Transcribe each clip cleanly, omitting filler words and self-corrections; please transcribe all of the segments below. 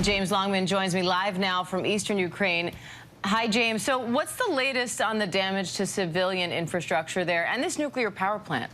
James Longman joins me live now from eastern Ukraine. Hi, James. So what's the latest on the damage to civilian infrastructure there and this nuclear power plant?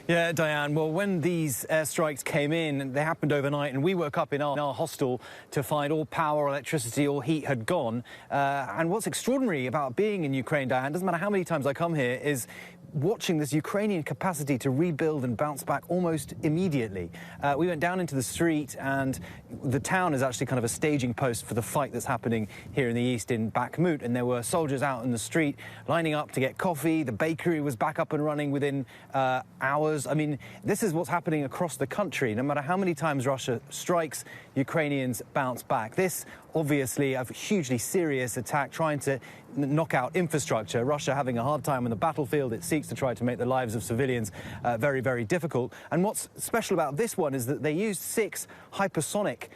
Yeah, Diane, well, when these airstrikes came in, they happened overnight, and we woke up in our hostel to find all power, electricity, all heat had gone. And what's extraordinary about being in Ukraine, Diane, doesn't matter how many times I come here, is watching this Ukrainian capacity to rebuild and bounce back almost immediately. We went down into the street, and the town is actually kind of a staging post for the fight that's happening here in the east in Bakhmut, and there were soldiers out in the street lining up to get coffee. The bakery was back up and running within hours. I mean, this is what's happening across the country. No matter how many times Russia strikes, Ukrainians bounce back. This, obviously, a hugely serious attack trying to knock out infrastructure. Russia having a hard time on the battlefield. It seeks to try to make the lives of civilians very, very difficult. And what's special about this one is that they used 6 hypersonic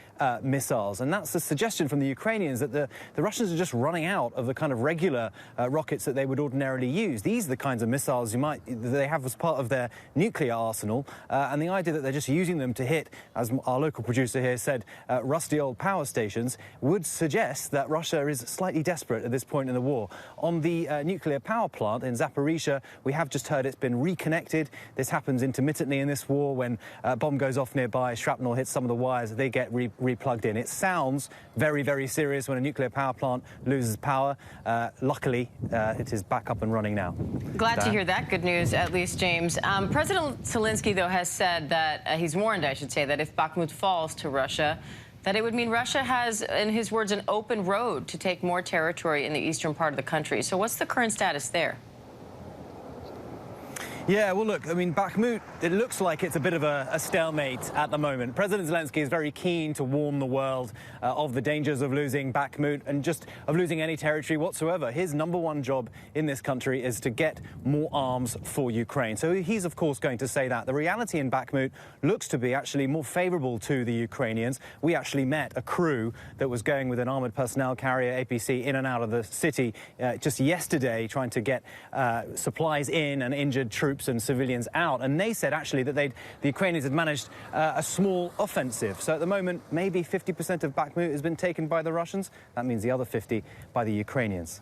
missiles. And that's the suggestion from the Ukrainians that the Russians are just running out of the kind of regular rockets that they would ordinarily use. These are the kinds of missiles they have as part of their nuclear arsenal. And the idea that they're just using them to hit, as our local producer here said, rusty old power stations would suggest that Russia is slightly desperate at this point in the war. On the nuclear power plant in Zaporizhia, we have just heard it's been reconnected. This happens intermittently in this war. When a bomb goes off nearby, shrapnel hits some of the wires, they get replugged in. It sounds very, very serious when a nuclear power plant loses power. Luckily, it is back up and running now. Glad to hear that good news, at least, James. President Zelensky, though, has said that he's warned, I should say, that if Bakhmut falls to Russia, that it would mean Russia has, in his words, an open road to take more territory in the eastern part of the country. So what's the current status there? Yeah, well, look, I mean, Bakhmut, it looks like it's a bit of a stalemate at the moment. President Zelensky is very keen to warn the world of the dangers of losing Bakhmut and just of losing any territory whatsoever. His #1 job in this country is to get more arms for Ukraine. So he's, of course, going to say that. The reality in Bakhmut looks to be actually more favorable to the Ukrainians. We actually met a crew that was going with an armored personnel carrier, APC, in and out of the city just yesterday, trying to get supplies in and injured troops and civilians out, and they said actually that the Ukrainians had managed a small offensive. So at the moment, maybe 50% of Bakhmut has been taken by the Russians. That means the other 50 by the Ukrainians.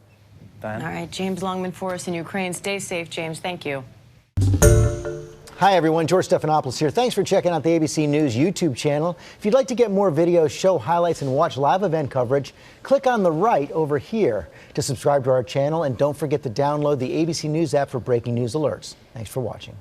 Diane? All right, James Longman for us in Ukraine. Stay safe, James. Thank you. Hi, everyone. George Stephanopoulos here. Thanks for checking out the ABC News YouTube channel. If you'd like to get more videos, show highlights, and watch live event coverage, click on the right over here to subscribe to our channel. And don't forget to download the ABC News app for breaking news alerts. Thanks for watching.